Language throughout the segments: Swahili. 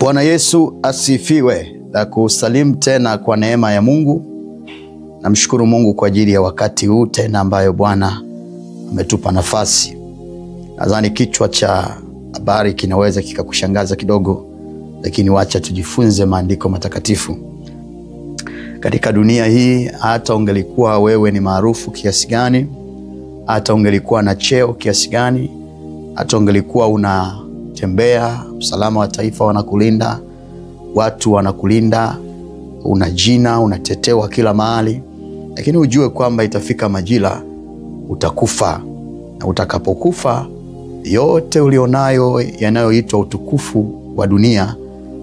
Bwana Yesu asifiwe. Na kusalimu tena kwa neema ya Mungu. Namshukuru Mungu kwa ajili ya wakati huu tena ambayo Bwana ametupa nafasi. Nadhani kichwa cha habari kinaweza kikakushangaza kidogo, lakini wacha tujifunze maandiko matakatifu. Katika dunia hii, hata ungelikuwa wewe ni maarufu kiasi gani, hata ungelikuwa na cheo kiasi gani, hata ungelikuwa unatembea, usalama wa taifa wanakulinda, watu wanakulinda, una jina, unatetewa kila mahali, lakini ujue kwamba itafika majira utakufa. Na utakapokufa, yote ulionayo yanayoitwa utukufu wa dunia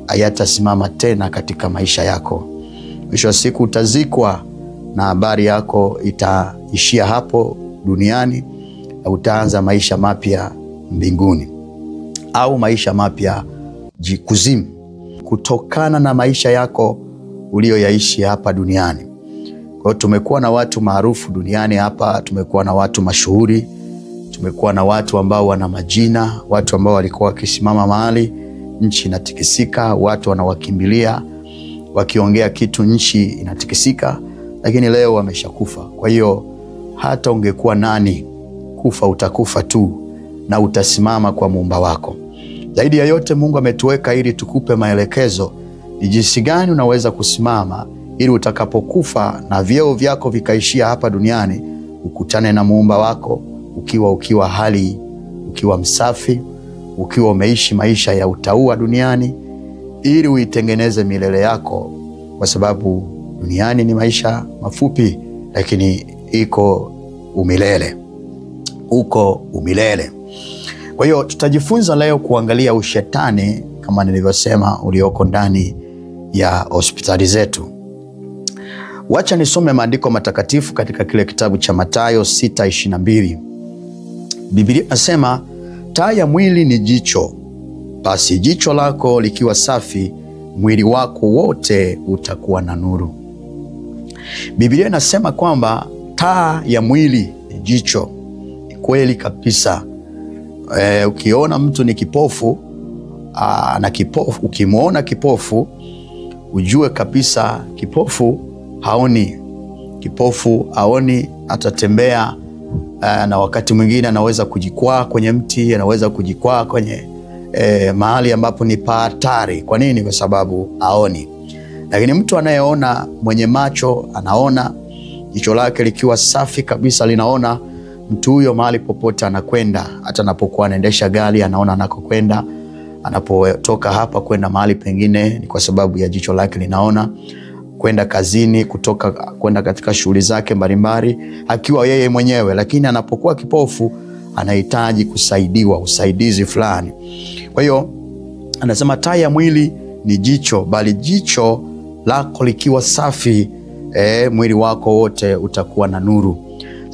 hayatasimama tena katika maisha yako. Mwisho wa siku utazikwa na habari yako itaishia hapo duniani, na utaanza maisha mapya mbinguni au maisha mapya kuzimu, kutokana na maisha yako ulioyaishi hapa duniani. Kwa hiyo tumekuwa na watu maarufu duniani hapa, tumekuwa na watu mashuhuri, tumekuwa na watu ambao wana majina, watu ambao walikuwa wakisimama mahali nchi inatikisika, watu wanawakimbilia, wakiongea kitu nchi inatikisika, lakini leo wameshakufa. Kwa hiyo hata ungekuwa nani, kufa utakufa tu na utasimama kwa Muumba wako. Zaidi ya yote, Mungu ametuweka ili tukupe maelekezo ni jinsi gani unaweza kusimama ili utakapokufa na vyeo vyako vikaishia hapa duniani, ukutane na Muumba wako ukiwa hali, ukiwa msafi, ukiwa umeishi maisha ya utaua duniani, ili uitengeneze milele yako, kwa sababu duniani ni maisha mafupi, lakini iko umilele. Uko umilele. Kwa hiyo tutajifunza leo kuangalia ushetani, kama nilivyosema, ulioko ndani ya hospitali zetu. Wacha nisome maandiko matakatifu katika kile kitabu cha Mathayo 6:22. Biblia inasema, taa ya mwili ni jicho. Basi jicho lako likiwa safi, mwili wako wote utakuwa na nuru. Biblia inasema kwamba taa ya mwili ni jicho. Ni kweli kabisa. Ukiona mtu ni kipofu, ukimwona kipofu, ujue kabisa kipofu haoni. Kipofu haoni, atatembea na wakati mwingine anaweza kujikwaa kwenye mti, anaweza kujikwaa kwenye mahali ambapo ni hatari. Kwa nini? Kwa sababu haoni. Lakini mtu anayeona, mwenye macho, anaona, jicho lake likiwa safi kabisa linaona, mtu huyo mahali popote anakwenda, hata anapokuwa anaendesha gari anaona anakokwenda, anapotoka hapa kwenda mahali pengine ni kwa sababu ya jicho lake linaona, kwenda kazini, kutoka kwenda katika shughuli zake mbalimbali akiwa yeye mwenyewe. Lakini anapokuwa kipofu anahitaji kusaidiwa, usaidizi fulani. Kwa hiyo anasema taa ya mwili ni jicho, bali jicho lako likiwa safi, mwili wako wote utakuwa na nuru.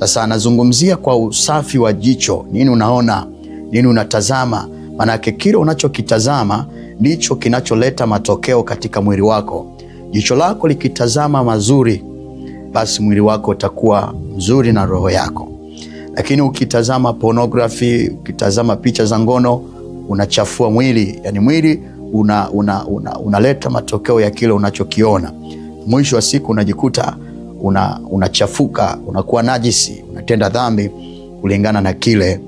Sasa anazungumzia kwa usafi wa jicho. Nini unaona? Nini unatazama? Manake kile unachokitazama ndicho kinacholeta matokeo katika mwili wako. Jicho lako likitazama mazuri, basi mwili wako utakuwa mzuri na roho yako. Lakini ukitazama pornography, ukitazama picha za ngono, unachafua mwili. Yani mwili unaleta matokeo ya kile unachokiona. Mwisho wa siku unajikuta unachafuka, unakuwa najisi, unatenda dhambi kulingana na kile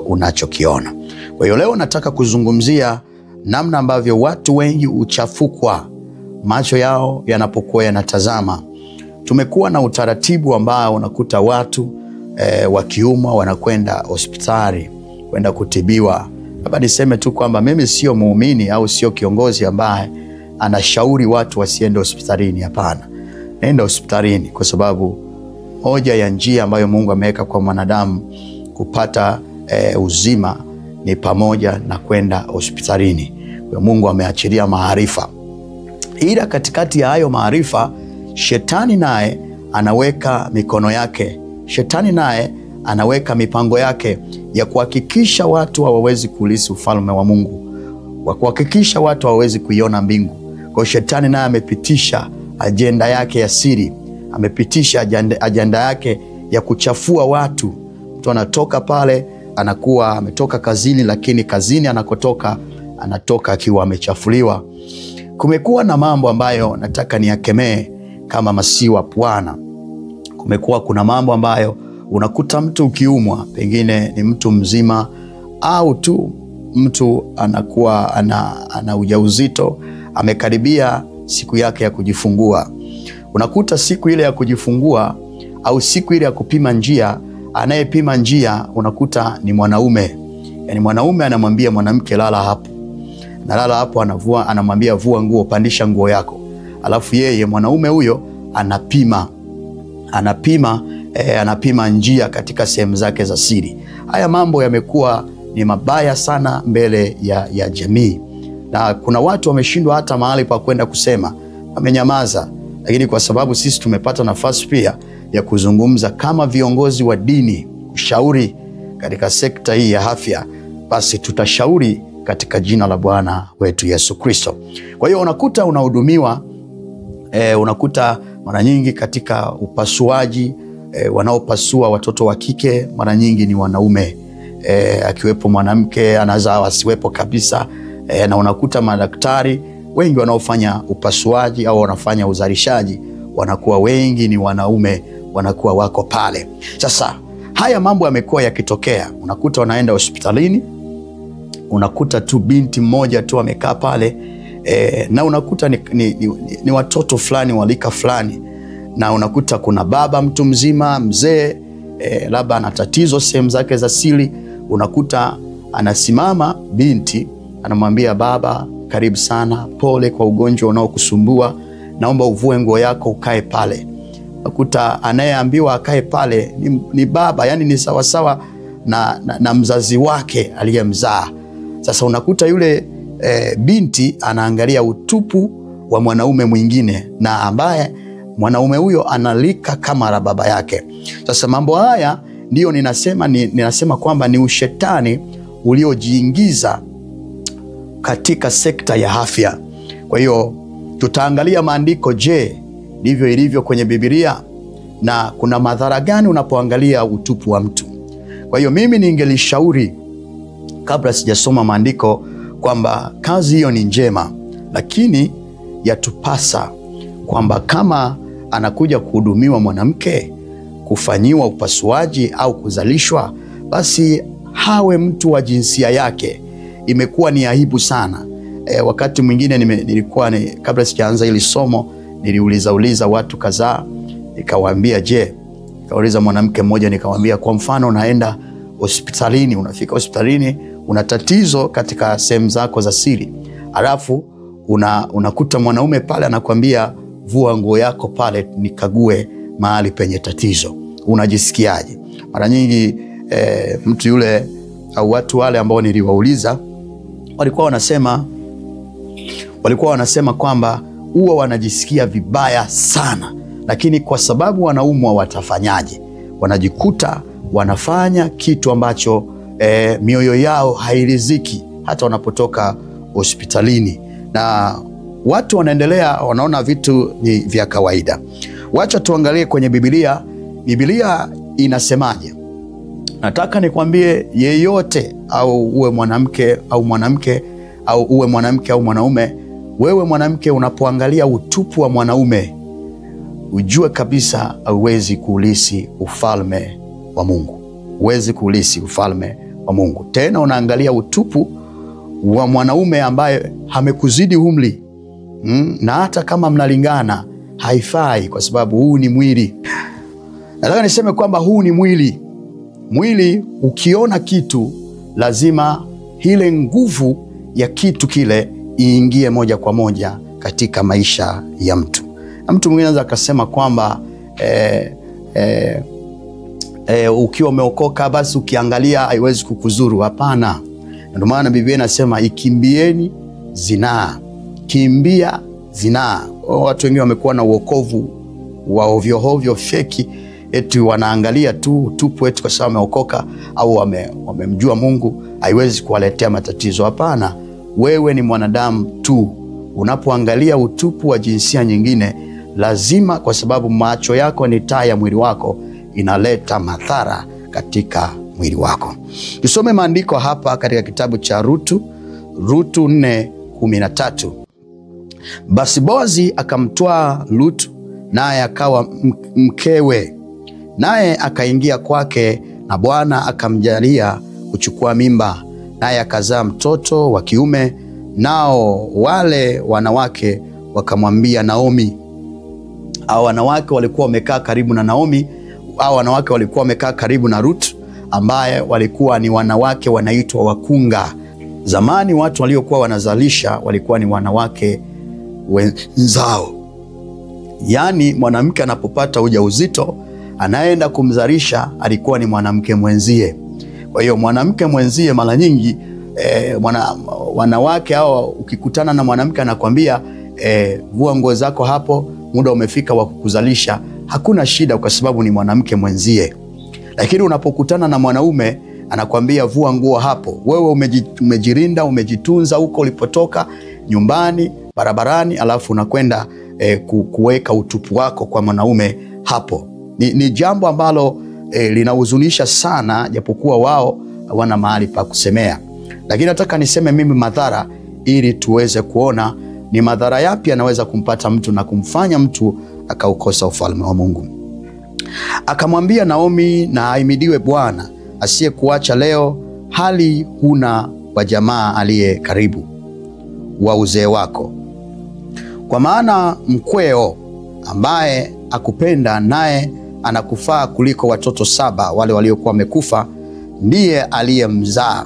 unachokiona. Kwa hiyo leo nataka kuzungumzia namna ambavyo watu wengi uchafukwa macho yao yanapokuwa yanatazama. Tumekuwa na utaratibu ambao unakuta watu wakiumwa wanakwenda hospitali kwenda kutibiwa. Hapa niseme tu kwamba mimi sio muumini au sio kiongozi ambaye anashauri watu wasiende hospitalini. Hapana. Nenda hospitalini, kwa sababu moja ya njia ambayo Mungu ameweka kwa mwanadamu kupata uzima ni pamoja na kwenda hospitalini. Kwa Mungu ameachilia maarifa. Ila katikati ya hayo maarifa, shetani naye anaweka mikono yake. Shetani naye anaweka mipango yake ya kuhakikisha watu hawawezi kulisi ufalme wa Mungu, wa kuhakikisha watu hawawezi kuiona mbingu. Kwa shetani naye amepitisha ajenda yake ya siri, amepitisha ajenda yake ya kuchafua watu. Mtu anatoka pale anakuwa ametoka kazini, lakini kazini anakotoka anatoka akiwa amechafuliwa. Kumekuwa na mambo ambayo nataka niyakemee kama masihi wa Bwana. Kuna mambo ambayo unakuta mtu ukiumwa, pengine ni mtu mzima au tu mtu anakuwa ana ujauzito, amekaribia siku yake ya kujifungua. Unakuta siku ile ya kujifungua au siku ile ya kupima njia, anayepima njia unakuta ni mwanaume. Yani mwanaume anamwambia mwanamke lala hapo. Na lala hapo, anamwambia vua nguo, pandisha nguo yako. Alafu yeye mwanaume huyo anapima njia katika sehemu zake za siri. Haya mambo yamekuwa ni mabaya sana mbele ya jamii. Na kuna watu wameshindwa hata mahali pa kwenda kusema, wamenyamaza. Lakini kwa sababu sisi tumepata nafasi pia ya kuzungumza kama viongozi wa dini, kushauri katika sekta hii ya afya, basi tutashauri katika jina la Bwana wetu Yesu Kristo. Kwa hiyo unakuta unahudumiwa, unakuta mara nyingi katika upasuaji, wanaopasua watoto wa kike mara nyingi ni wanaume, akiwepo mwanamke anaweza asiwepo kabisa. Na unakuta madaktari wengi wanaofanya upasuaji au wanafanya uzalishaji wanakuwa wengi ni wanaume, wanakuwa wako pale. Sasa haya mambo yamekuwa yakitokea. Unakuta wanaenda hospitalini, unakuta tu binti mmoja tu amekaa pale, na unakuta ni watoto fulani walika fulani, na unakuta kuna baba mtu mzima mzee, labda ana tatizo sehemu zake za siri. Unakuta anasimama binti, anamwambia baba, karibu sana, pole kwa ugonjwa unaokusumbua, naomba uvue nguo yako ukae pale. Unakuta anayeambiwa akae pale ni baba, yani ni sawasawa na mzazi wake aliyemzaa. Sasa unakuta yule binti anaangalia utupu wa mwanaume mwingine, na ambaye mwanaume huyo analika kama la baba yake. Sasa mambo haya ndiyo ninasema kwamba ni ushetani uliojiingiza katika sekta ya afya. Kwa hiyo tutaangalia maandiko. Je, ndivyo ilivyo kwenye Biblia? Na kuna madhara gani unapoangalia utupu wa mtu? Kwa hiyo mimi ningelishauri kabla sijasoma maandiko kwamba kazi hiyo ni njema, lakini yatupasa kwamba kama anakuja kuhudumiwa mwanamke, kufanyiwa upasuaji au kuzalishwa, basi hawe mtu wa jinsia yake. Imekuwa ni aibu sana. Wakati mwingine kabla sijaanza hili somo niliuliza watu kadhaa, nikawaambia nikauliza mwanamke mmoja, nikawaambia kwa mfano unaenda hospitalini, unafika hospitalini una tatizo katika sehemu zako za siri, alafu unakuta mwanaume pale anakuambia vua nguo yako pale nikague mahali penye tatizo, unajisikiaje? Mara nyingi mtu yule au watu wale ambao niliwauliza walikuwa wanasema kwamba huwa wanajisikia vibaya sana, lakini kwa sababu wanaumwa watafanyaje? Wanajikuta wanafanya kitu ambacho mioyo yao hairidhiki hata wanapotoka hospitalini, na watu wanaendelea wanaona vitu ni vya kawaida. Wacha tuangalie kwenye Biblia. Biblia inasemaje? Nataka nikwambie, yeyote au uwe mwanamke au uwe mwanamke au mwanaume, wewe mwanamke unapoangalia utupu wa mwanaume, ujue kabisa hauwezi kuulisi ufalme wa Mungu. Huwezi kuulisi ufalme wa Mungu. Tena unaangalia utupu wa mwanaume ambaye amekuzidi umri, na hata kama mnalingana haifai, kwa sababu huu ni mwili. Nataka niseme kwamba huu ni mwili. Mwili ukiona kitu, lazima ile nguvu ya kitu kile iingie moja kwa moja katika maisha ya mtu. Na mtu mwingine anaweza akasema kwamba ukiwa umeokoka basi ukiangalia haiwezi kukuzuru. Hapana. Ndio maana Biblia inasema ikimbieni zinaa. Kimbia zinaa. Watu wengi wamekuwa na uokovu wa ovyo ovyo feki, eti wanaangalia tu utupu eti kwa sababu wameokoka au wamemjua Mungu haiwezi kuwaletea matatizo. Hapana. Wewe ni mwanadamu tu. Unapoangalia utupu wa jinsia nyingine, lazima, kwa sababu macho yako ni taa ya mwili wako, inaleta madhara katika mwili wako. Tusome maandiko hapa katika kitabu cha Ruthu Ruthu 4:13. Basi Boazi akamtwaa Ruthu, naye akawa mkewe, naye akaingia kwake, na Bwana akamjalia kuchukua mimba, naye akazaa mtoto wa kiume. Nao wale wanawake wakamwambia Naomi. Hao wanawake walikuwa wamekaa karibu na Naomi. Hao wanawake walikuwa wamekaa karibu na Ruthu, ambaye walikuwa ni wanawake wanaitwa wakunga. Zamani watu waliokuwa wanazalisha walikuwa ni wanawake wenzao. Yaani mwanamke anapopata ujauzito, anaenda kumzalisha alikuwa ni mwanamke mwenzie. Kwa hiyo mwanamke mwenzie mara nyingi wanawake hao, ukikutana na mwanamke anakwambia vua nguo zako hapo, muda umefika wa kukuzalisha, hakuna shida kwa sababu ni mwanamke mwenzie. Lakini unapokutana na mwanaume anakwambia vua nguo hapo, wewe umejirinda, umejitunza huko ulipotoka, nyumbani, barabarani, alafu unakwenda kuweka utupu wako kwa mwanaume hapo. Ni jambo ambalo linahuzunisha sana, japokuwa wao wana mahali pa kusemea. Lakini nataka niseme mimi madhara, ili tuweze kuona ni madhara yapi yanaweza kumpata mtu na kumfanya mtu akaukosa ufalme wa Mungu. Akamwambia Naomi, na ahimidiwe Bwana asiyekuacha leo, hali huna wa jamaa aliye karibu wa uzee wako. Kwa maana mkweo ambaye akupenda, naye anakufaa kuliko watoto 7 wale waliokuwa wamekufa, ndiye aliyemzaa,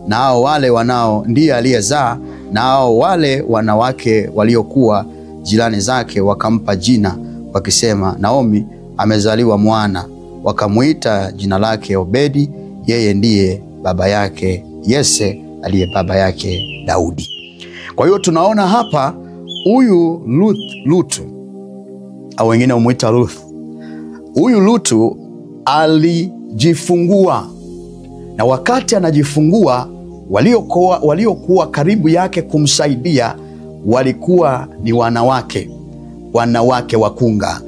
na hao wale wanao ndiye aliyezaa, na hao wale wanawake waliokuwa jirani zake wakampa jina wakisema, Naomi amezaliwa mwana. Wakamuita jina lake Obedi, yeye ndiye baba yake Yese aliye baba yake Daudi. Kwa hiyo tunaona hapa huyu Ruthu, au wengine umuita Ruth. Huyu Ruthu alijifungua, na wakati anajifungua waliokuwa karibu yake kumsaidia walikuwa ni wanawake wakunga.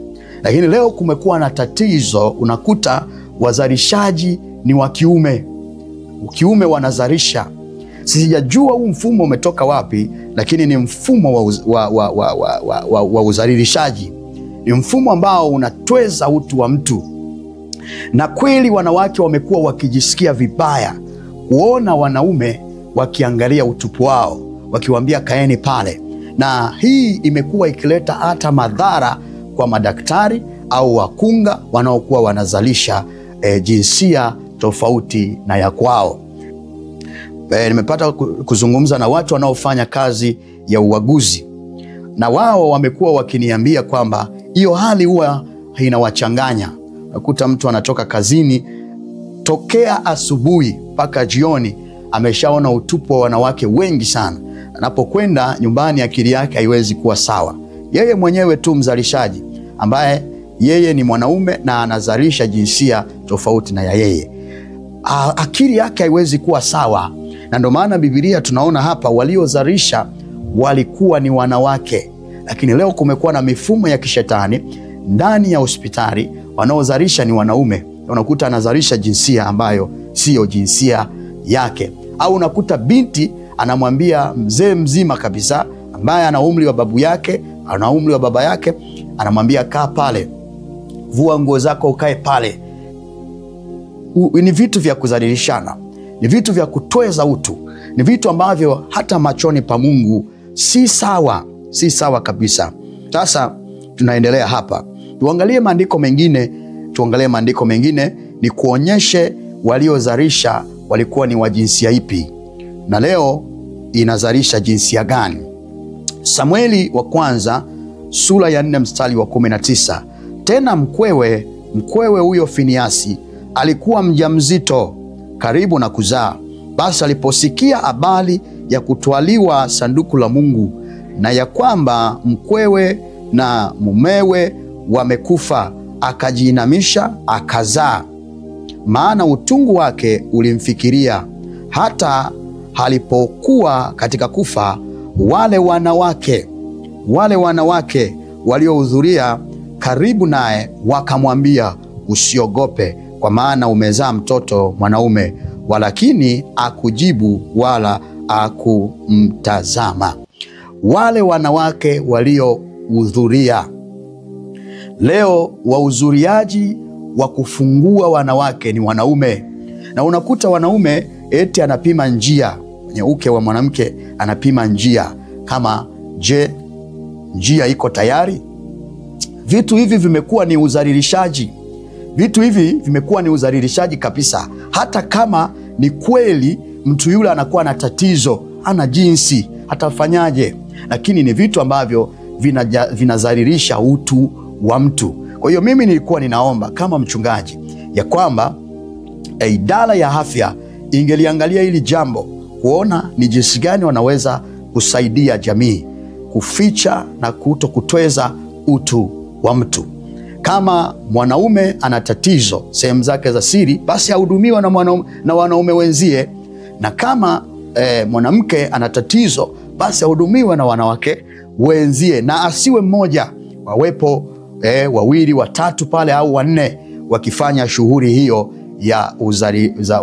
Lakini leo kumekuwa na tatizo, unakuta wazalishaji ni wa kiume wanazalisha. Sijajua huu mfumo umetoka wapi, lakini ni mfumo wa uzalishaji. Ni mfumo ambao unatweza utu wa mtu. Na kweli wanawake wamekuwa wakijisikia vibaya kuona wanaume wakiangalia utupu wao, wakiwaambia kaeni pale. Na hii imekuwa ikileta hata madhara kwa madaktari au wakunga wanaokuwa wanazalisha jinsia tofauti na ya kwao. Nimepata kuzungumza na watu wanaofanya kazi ya uaguzi, na wao wamekuwa wakiniambia kwamba hiyo hali huwa inawachanganya. Nakuta mtu anatoka kazini, tokea asubuhi mpaka jioni ameshaona utupu wa wanawake wengi sana. Anapokwenda nyumbani akili yake haiwezi kuwa sawa. Yeye mwenyewe tu mzalishaji ambaye yeye ni mwanaume na anazalisha jinsia tofauti na ya yeye, akili yake haiwezi kuwa sawa. Na ndio maana Biblia tunaona hapa waliozalisha walikuwa ni wanawake. Lakini leo kumekuwa na mifumo ya kishetani ndani ya hospitali, wanaozalisha ni wanaume. Unakuta anazalisha jinsia ambayo siyo jinsia yake. Au unakuta binti anamwambia mzee mzima kabisa ambaye ana umri wa babu yake, ana umri wa baba yake, anamwambia kaa pale, vua nguo zako ukae pale. Ni vitu vya kudhalilishana, ni vitu vya kutweza utu, ni vitu ambavyo hata machoni pa Mungu si sawa kabisa. Sasa tunaendelea hapa, tuangalie maandiko mengine ni kuonyeshe waliozalisha walikuwa ni wa jinsia ipi, na leo inazalisha jinsia gani. Samueli wa kwanza sura ya 4 mstari wa 19. Tena mkwewe huyo Finiasi alikuwa mjamzito karibu na kuzaa. Basi aliposikia habari ya kutwaliwa sanduku la Mungu na ya kwamba mkwewe na mumewe wamekufa, akajiinamisha akazaa, maana utungu wake ulimfikiria. Hata alipokuwa katika kufa, wale wanawake waliohudhuria karibu naye wakamwambia, usiogope, kwa maana umezaa mtoto mwanaume, walakini akujibu wala akumtazama. Wale wanawake waliohudhuria leo, wahudhuriaji wa kufungua wanawake ni wanaume. Na unakuta wanaume eti anapima njia kwenye uke wa mwanamke, anapima njia kama je, njia iko tayari? Vitu hivi vimekuwa ni udhalilishaji. Vitu hivi vimekuwa ni udhalilishaji kabisa. Hata kama ni kweli mtu yule anakuwa na tatizo, ana jinsi, atafanyaje? Lakini ni vitu ambavyo vinadhalilisha utu wa mtu. Kwa hiyo mimi nilikuwa ninaomba kama mchungaji ya kwamba idara ya afya ingeliangalia hili jambo, kuona ni jinsi gani wanaweza kusaidia jamii kuficha na kutotweza utu wa mtu. Kama mwanaume ana tatizo sehemu zake za siri, basi ahudumiwe na wanaume wenzie, na kama mwanamke ana tatizo, basi ahudumiwe na wanawake wenzie, na asiwe mmoja, wawepo wawili, watatu pale au wanne wakifanya shughuli hiyo ya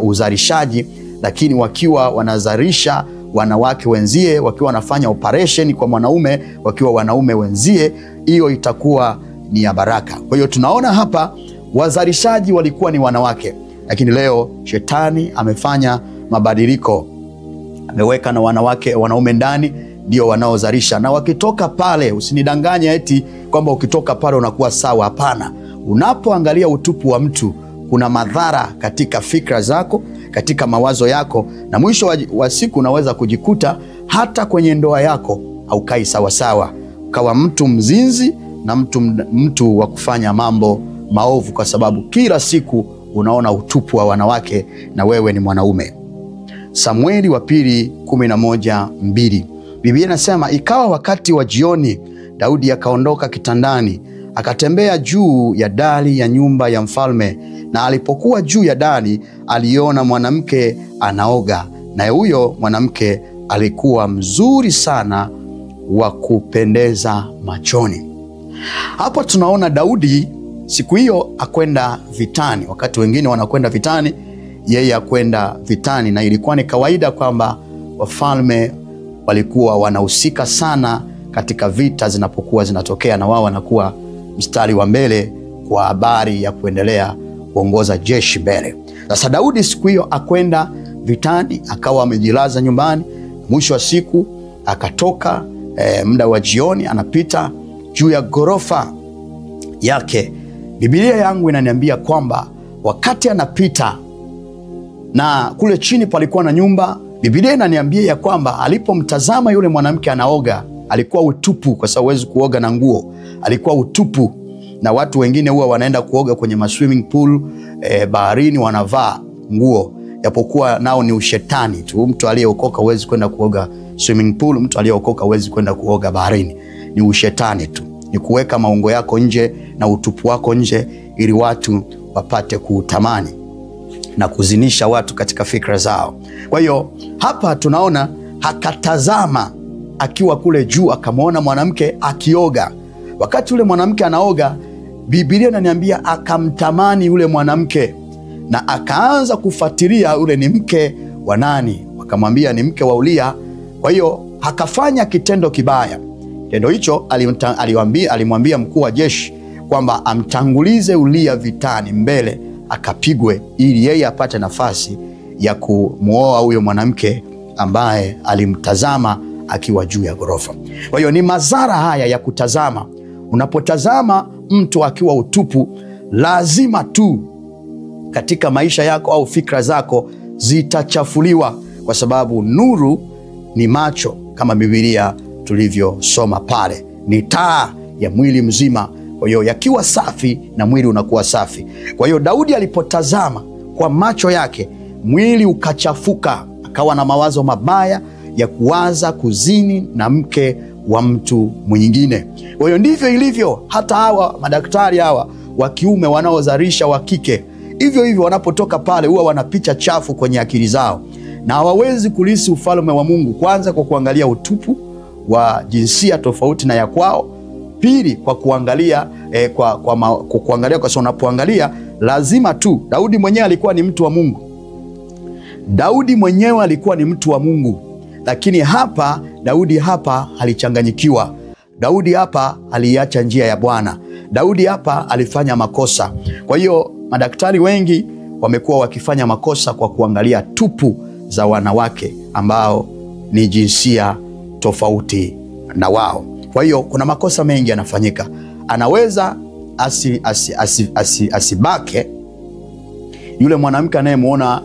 uzalishaji, lakini wakiwa wanazalisha wanawake wenzie, wakiwa wanafanya operation kwa mwanaume wakiwa wanaume wenzie, hiyo itakuwa ni ya baraka. Kwa hiyo tunaona hapa wazalishaji walikuwa ni wanawake, lakini leo shetani amefanya mabadiliko, ameweka na wanaume ndani ndio wanaozalisha. Na wakitoka pale, usinidanganye eti kwamba ukitoka pale unakuwa sawa. Hapana. Unapoangalia utupu wa mtu, kuna madhara katika fikra zako, katika mawazo yako, na mwisho wa siku unaweza kujikuta hata kwenye ndoa yako haukai sawa sawa, ukawa mtu mzinzi na mtu wa kufanya mambo maovu, kwa sababu kila siku unaona utupu wa wanawake na wewe ni mwanaume. Samueli wa pili 11:2. Biblia inasema, ikawa wakati wa jioni, Daudi akaondoka kitandani, akatembea juu ya dari ya nyumba ya mfalme, na alipokuwa juu ya dari aliona mwanamke anaoga, na huyo mwanamke alikuwa mzuri sana wa kupendeza machoni. Hapo tunaona Daudi siku hiyo akwenda vitani. Wakati wengine wanakwenda vitani, yeye akwenda vitani, na ilikuwa ni kawaida kwamba wafalme walikuwa wanahusika sana katika vita zinapokuwa zinatokea, na wao wanakuwa mstari wa mbele kwa habari ya kuendelea kuongoza jeshi mbele. Sasa Daudi siku hiyo akwenda vitani, akawa amejilaza nyumbani. Mwisho wa siku akatoka muda wa jioni, anapita juu ya ghorofa yake. Biblia yangu inaniambia kwamba wakati anapita, na kule chini palikuwa na nyumba, Biblia inaniambia ya kwamba alipomtazama yule mwanamke anaoga, alikuwa utupu, kwa sababu huwezi kuoga na nguo, alikuwa utupu. Na watu wengine huwa wanaenda kuoga kwenye swimming pool baharini, wanavaa nguo, japokuwa nao ni ushetani tu. Mtu aliyeokoka huwezi kwenda kuoga swimming pool, mtu aliyeokoka huwezi kwenda kuoga baharini, ni ushetani tu, ni kuweka maungo yako nje na utupu wako nje, ili watu wapate kuutamani na kuzinisha watu katika fikra zao. Kwa hiyo hapa tunaona akatazama akiwa kule juu, akamwona mwanamke akioga. Wakati yule mwanamke anaoga, Biblia inaniambia akamtamani yule mwanamke, na akaanza kufuatilia yule ni mke wa nani. Wakamwambia ni mke wa Uria. Kwa hiyo akafanya kitendo kibaya. Kitendo hicho alimwambia mkuu wa jeshi kwamba amtangulize Uria vitani mbele, akapigwe, ili yeye apate nafasi ya kumuoa huyo mwanamke ambaye alimtazama akiwa juu ya ghorofa. Kwa hiyo ni madhara haya ya kutazama. Unapotazama mtu akiwa utupu, lazima tu katika maisha yako au fikra zako zitachafuliwa, kwa sababu nuru ni macho, kama Biblia tulivyosoma pale, ni taa ya mwili mzima. Kwa hiyo yakiwa safi na mwili unakuwa safi. Kwa hiyo Daudi alipotazama kwa macho yake, mwili ukachafuka, akawa na mawazo mabaya ya kuwaza kuzini na mke wa mtu mwingine. Kwa hiyo ndivyo ilivyo hata hawa madaktari hawa wa kiume wanaozalisha wa kike, hivyo hivyo wanapotoka pale huwa wana picha chafu kwenye akili zao, na hawawezi kulisi ufalme wa Mungu, kwanza kwa kuangalia utupu wa jinsia tofauti na ya kwao, pili kwa kuangalia kwa sababu unapoangalia lazima tu, Daudi mwenyewe alikuwa ni mtu wa Mungu, Daudi mwenyewe alikuwa ni mtu wa Mungu, lakini hapa Daudi hapa alichanganyikiwa. Daudi hapa aliacha njia ya Bwana. Daudi hapa alifanya makosa. Kwa hiyo madaktari wengi wamekuwa wakifanya makosa kwa kuangalia tupu za wanawake ambao ni jinsia tofauti na wao. Kwa hiyo kuna makosa mengi yanafanyika. Anaweza asibake yule mwanamke anayemuona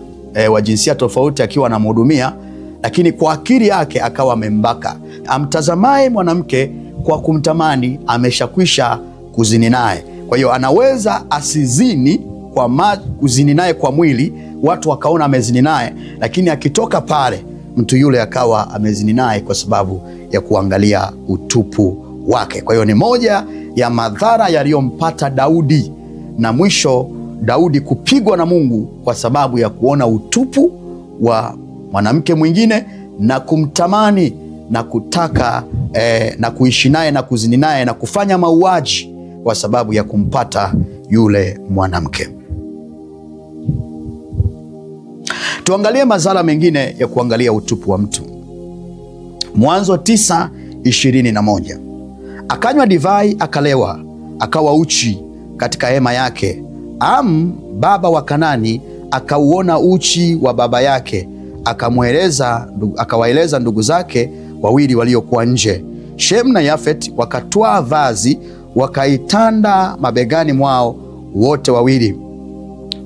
wa jinsia tofauti akiwa anamhudumia, lakini kwa akili yake akawa amembaka. Amtazamaye mwanamke kwa kumtamani ameshakwisha kuzini naye. Kwa hiyo anaweza asizini kuzini naye kwa mwili, watu wakaona amezini naye, lakini akitoka pale mtu yule akawa amezini naye kwa sababu ya kuangalia utupu wake. Kwa hiyo ni moja ya madhara yaliyompata Daudi, na mwisho Daudi kupigwa na Mungu kwa sababu ya kuona utupu wa mwanamke mwingine na kumtamani na kutaka na kuishi naye na kuzini naye na kufanya mauaji kwa sababu ya kumpata yule mwanamke. Tuangalie madhara mengine ya kuangalia utupu wa mtu. Mwanzo 9:21. Akanywa divai akalewa, akawa uchi katika hema yake. Baba wa Kanani akauona uchi wa baba yake, akawaeleza ndugu zake wawili waliokuwa nje. Shem na Yafet wakatwaa vazi wakaitanda mabegani mwao wote wawili,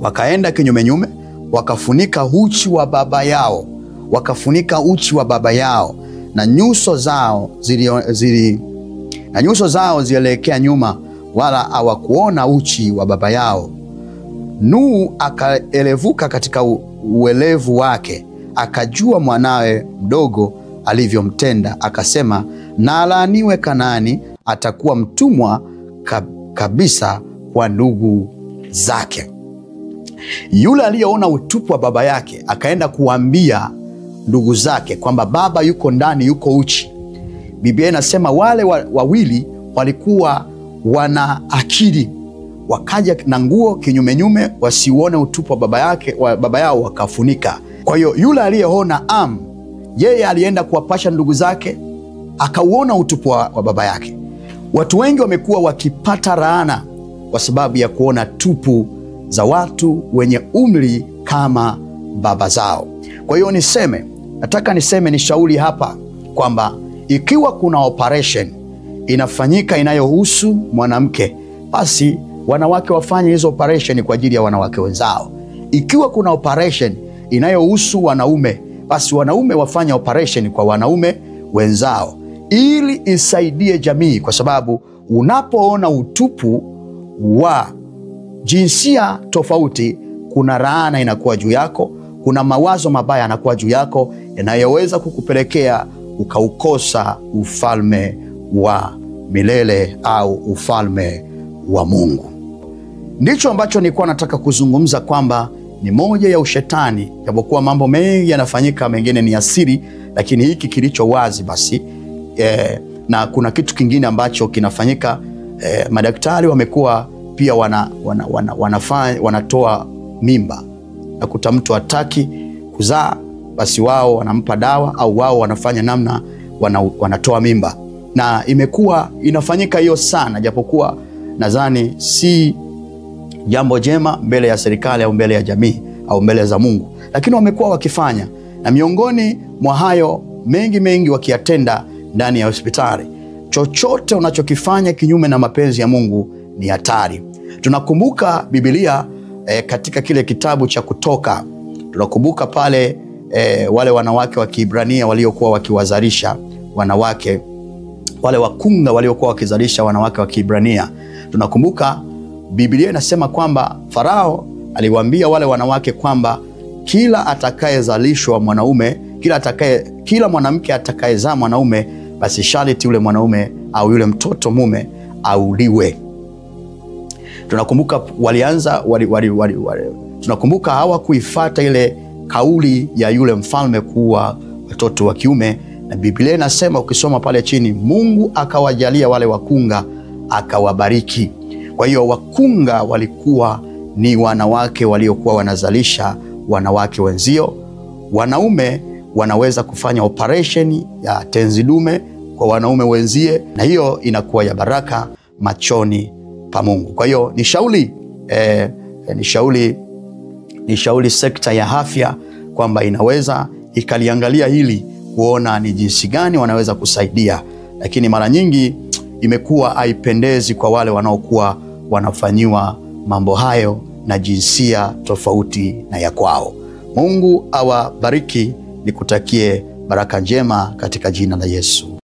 wakaenda kinyumenyume, wakafunika uchi wa baba yao, na nyuso zao zilielekea nyuma, wala hawakuona uchi wa baba yao. Nuhu akaelevuka katika uelevu wake, akajua mwanawe mdogo alivyomtenda, akasema, na alaaniwe Kanaani, atakuwa mtumwa kabisa kwa ndugu zake. Yule aliyeona utupu wa baba yake akaenda kuambia ndugu zake kwamba baba yuko ndani, yuko uchi. Biblia inasema wale wawili walikuwa wana akili, wakaja na nguo kinyumenyume wasiuone utupu wa baba yao, wakafunika. Kwa hiyo yule aliyeona yeye alienda kuwapasha ndugu zake, akauona utupu wa baba yake. Watu wengi wamekuwa wakipata laana kwa sababu ya kuona tupu za watu wenye umri kama baba zao. Kwa hiyo nataka niseme ni shauri hapa kwamba ikiwa kuna operation inafanyika inayohusu mwanamke, basi wanawake wafanye hizo operation kwa ajili ya wanawake wenzao. Ikiwa kuna operation inayohusu wanaume, basi wanaume wafanye operation kwa wanaume wenzao, ili isaidie jamii, kwa sababu unapoona utupu wa jinsia tofauti, kuna laana inakuwa juu yako, kuna mawazo mabaya yanakuwa juu yako yanayoweza kukupelekea ukaukosa ufalme wa milele au ufalme wa Mungu. Ndicho ambacho nilikuwa nataka kuzungumza, kwamba ni moja ya ushetani, japokuwa mambo mengi yanafanyika, mengine ni asiri, lakini hiki kilicho wazi basi. Na kuna kitu kingine ambacho kinafanyika. Madaktari wamekuwa pia wanatoa mimba. Nakuta mtu hataki kuzaa, basi wao wanampa dawa au wao wanafanya namna wanatoa mimba, na imekuwa inafanyika hiyo sana, japokuwa nadhani si jambo jema mbele ya serikali au mbele ya jamii au mbele za Mungu, lakini wamekuwa wakifanya, na miongoni mwa hayo mengi wakiyatenda ndani ya hospitali. Chochote unachokifanya kinyume na mapenzi ya Mungu ni hatari. Tunakumbuka Biblia katika kile kitabu cha Kutoka, tunakumbuka pale wale wanawake wa Kiebrania waliokuwa wakiwazalisha wanawake, wale wakunga waliokuwa wakizalisha wanawake wa Kiebrania. Tunakumbuka Biblia inasema kwamba Farao aliwaambia wale wanawake kwamba kila atakayezalishwa mwanaume, kila mwanamke atakayezaa mwanaume, basi sharti yule mwanaume au yule mtoto mume auliwe. Tunakumbuka tunakumbuka hawakuifuata ile kauli ya yule mfalme kuwa watoto wa kiume, na Biblia inasema ukisoma pale chini, Mungu akawajalia wale wakunga akawabariki. Kwa hiyo wakunga walikuwa ni wanawake waliokuwa wanazalisha wanawake wenzio wanaume wanaweza kufanya operation ya tenzi dume kwa wanaume wenzie, na hiyo inakuwa ya baraka machoni pa Mungu. Kwa hiyo ni shauri sekta ya afya kwamba inaweza ikaliangalia hili kuona ni jinsi gani wanaweza kusaidia, lakini mara nyingi imekuwa haipendezi kwa wale wanaokuwa wanafanyiwa mambo hayo na jinsia tofauti na ya kwao. Mungu awabariki, nikutakie baraka njema katika jina la Yesu.